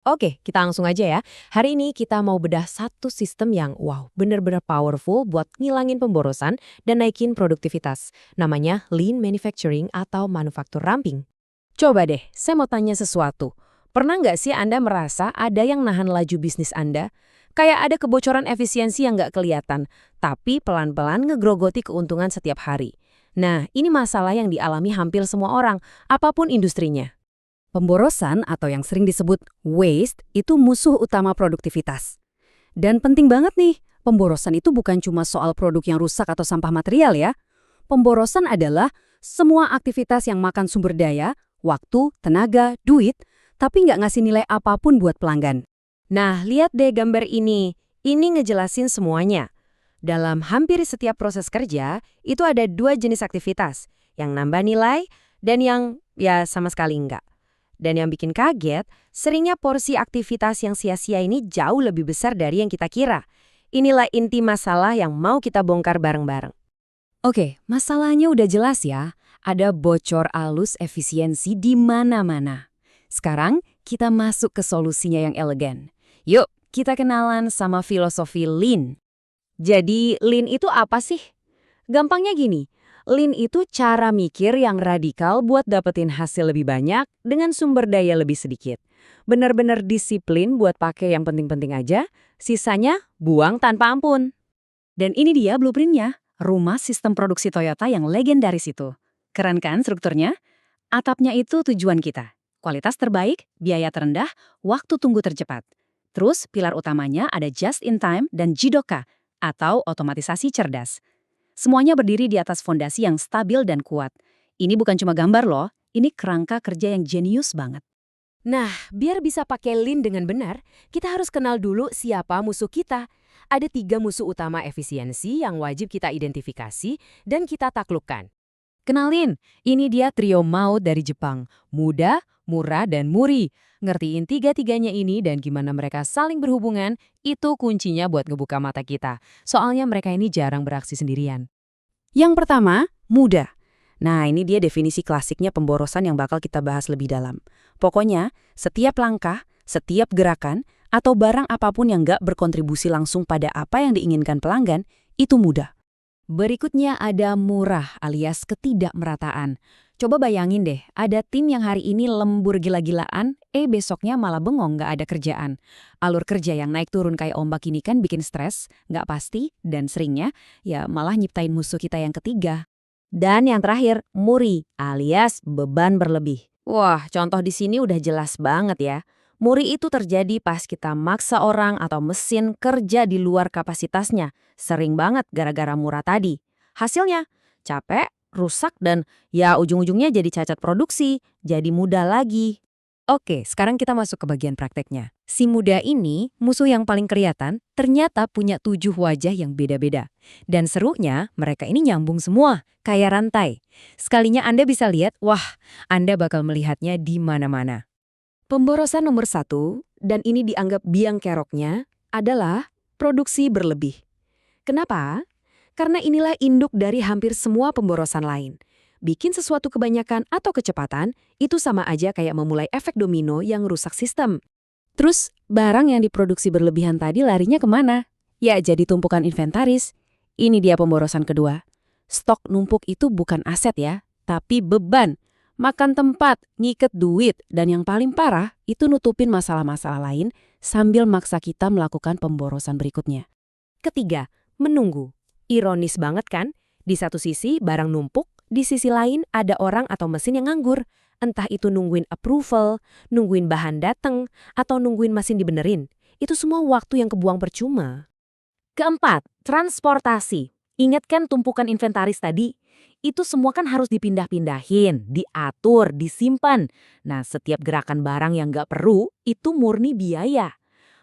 Oke, kita langsung aja ya. Hari ini kita mau bedah satu sistem yang bener-bener powerful buat ngilangin pemborosan dan naikin produktivitas. Namanya Lean Manufacturing atau manufaktur ramping. Coba deh, saya mau tanya sesuatu. Pernah nggak sih Anda merasa ada yang nahan laju bisnis Anda? Kayak ada kebocoran efisiensi yang nggak kelihatan, tapi pelan-pelan ngegrogoti keuntungan setiap hari. Nah, ini masalah yang dialami hampir semua orang, apapun industrinya. Pemborosan atau yang sering disebut waste itu musuh utama produktivitas. Dan penting banget nih, pemborosan itu bukan cuma soal produk yang rusak atau sampah material ya. Pemborosan adalah semua aktivitas yang makan sumber daya, waktu, tenaga, duit, tapi nggak ngasih nilai apapun buat pelanggan. Nah, lihat deh gambar ini. Ini ngejelasin semuanya. Dalam hampir setiap proses kerja, itu ada dua jenis aktivitas, yang nambah nilai dan yang sama sekali enggak. Dan yang bikin kaget, seringnya porsi aktivitas yang sia-sia ini jauh lebih besar dari yang kita kira. Inilah inti masalah yang mau kita bongkar bareng-bareng. Oke, masalahnya udah jelas ya. Ada bocor alus efisiensi di mana-mana. Sekarang kita masuk ke solusinya yang elegan. Yuk, kita kenalan sama filosofi Lean. Jadi, Lean itu apa sih? Gampangnya gini, Lean itu cara mikir yang radikal buat dapetin hasil lebih banyak dengan sumber daya lebih sedikit. Benar-benar disiplin buat pakai yang penting-penting aja, sisanya buang tanpa ampun. Dan ini dia blueprintnya, rumah sistem produksi Toyota yang legendaris itu. Keren kan strukturnya? Atapnya itu tujuan kita. Kualitas terbaik, biaya terendah, waktu tunggu tercepat. Terus pilar utamanya ada just in time dan JIDOKA, atau otomatisasi cerdas. Semuanya berdiri di atas fondasi yang stabil dan kuat. Ini bukan cuma gambar loh, ini kerangka kerja yang jenius banget. Nah, biar bisa pakai Lean dengan benar, kita harus kenal dulu siapa musuh kita. Ada 3 musuh utama efisiensi yang wajib kita identifikasi dan kita taklukkan. Kenalin, ini dia trio maut dari Jepang. Muda, murah, dan muri. Ngertiin tiga-tiganya ini dan gimana mereka saling berhubungan, itu kuncinya buat ngebuka mata kita. Soalnya mereka ini jarang beraksi sendirian. Yang pertama, muda. Nah, ini dia definisi klasiknya pemborosan yang bakal kita bahas lebih dalam. Pokoknya, setiap langkah, setiap gerakan, atau barang apapun yang nggak berkontribusi langsung pada apa yang diinginkan pelanggan, itu mudah. Berikutnya ada murah alias ketidakmerataan. Coba bayangin deh, ada tim yang hari ini lembur gila-gilaan, besoknya malah bengong nggak ada kerjaan. Alur kerja yang naik turun kayak ombak ini kan bikin stres, nggak pasti, dan seringnya ya malah nyiptain musuh kita yang ketiga. Dan yang terakhir, muri alias beban berlebih. Wah, contoh di sini udah jelas banget ya. Muri itu terjadi pas kita maksa orang atau mesin kerja di luar kapasitasnya. Sering banget gara-gara murah tadi. Hasilnya, capek, rusak, dan ya ujung-ujungnya jadi cacat produksi, jadi mudah lagi. Oke, sekarang kita masuk ke bagian prakteknya. Si muda ini, musuh yang paling kelihatan, ternyata punya 7 wajah yang beda-beda. Dan serunya, mereka ini nyambung semua, kayak rantai. Sekalinya Anda bisa lihat, wah, Anda bakal melihatnya di mana-mana. Pemborosan nomor 1, dan ini dianggap biang keroknya, adalah produksi berlebih. Kenapa? Karena inilah induk dari hampir semua pemborosan lain. Bikin sesuatu kebanyakan atau kecepatan, itu sama aja kayak memulai efek domino yang rusak sistem. Terus, barang yang diproduksi berlebihan tadi larinya kemana? Ya, jadi tumpukan inventaris. Ini dia pemborosan kedua. Stok numpuk itu bukan aset ya, tapi beban. Makan tempat, ngiket duit, dan yang paling parah, itu nutupin masalah-masalah lain sambil maksa kita melakukan pemborosan berikutnya. Ketiga, menunggu. Ironis banget kan? Di satu sisi barang numpuk, di sisi lain ada orang atau mesin yang nganggur. Entah itu nungguin approval, nungguin bahan dateng, atau nungguin mesin dibenerin. Itu semua waktu yang kebuang percuma. Keempat, transportasi. Ingat kan tumpukan inventaris tadi? Itu semua kan harus dipindah-pindahin, diatur, disimpan. Nah, setiap gerakan barang yang nggak perlu, itu murni biaya.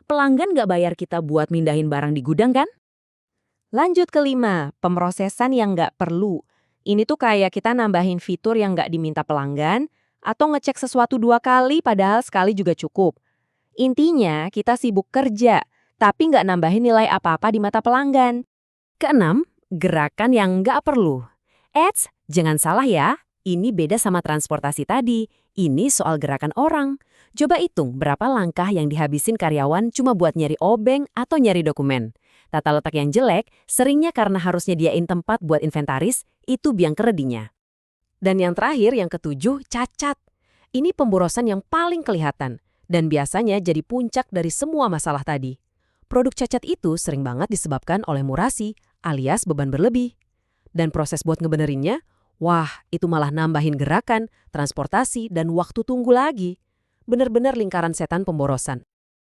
Pelanggan nggak bayar kita buat mindahin barang di gudang kan? Lanjut kelima, pemrosesan yang nggak perlu. Ini tuh kayak kita nambahin fitur yang nggak diminta pelanggan, atau ngecek sesuatu 2 kali padahal sekali juga cukup. Intinya, kita sibuk kerja, tapi nggak nambahin nilai apa-apa di mata pelanggan. Keenam, gerakan yang nggak perlu. Jangan salah ya, ini beda sama transportasi tadi. Ini soal gerakan orang. Coba hitung berapa langkah yang dihabisin karyawan cuma buat nyari obeng atau nyari dokumen. Tata letak yang jelek seringnya karena harus nyediain tempat buat inventaris, itu biang keredinya. Dan yang terakhir, yang ketujuh, cacat. Ini pemborosan yang paling kelihatan dan biasanya jadi puncak dari semua masalah tadi. Produk cacat itu sering banget disebabkan oleh murasi alias beban berlebih. Dan proses buat ngebenerinnya, wah itu malah nambahin gerakan, transportasi, dan waktu tunggu lagi. Bener-bener lingkaran setan pemborosan.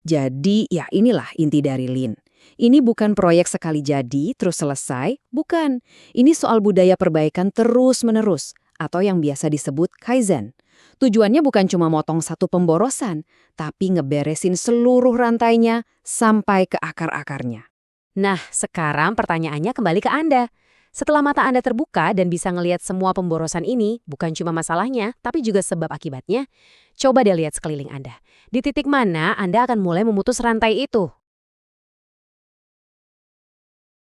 Jadi ya inilah inti dari Lean. Ini bukan proyek sekali jadi terus selesai, bukan. Ini soal budaya perbaikan terus-menerus atau yang biasa disebut Kaizen. Tujuannya bukan cuma motong satu pemborosan, tapi ngeberesin seluruh rantainya sampai ke akar-akarnya. Nah, sekarang pertanyaannya kembali ke Anda. Setelah mata Anda terbuka dan bisa ngelihat semua pemborosan ini, bukan cuma masalahnya, tapi juga sebab akibatnya, coba deh lihat sekeliling Anda. Di titik mana Anda akan mulai memutus rantai itu?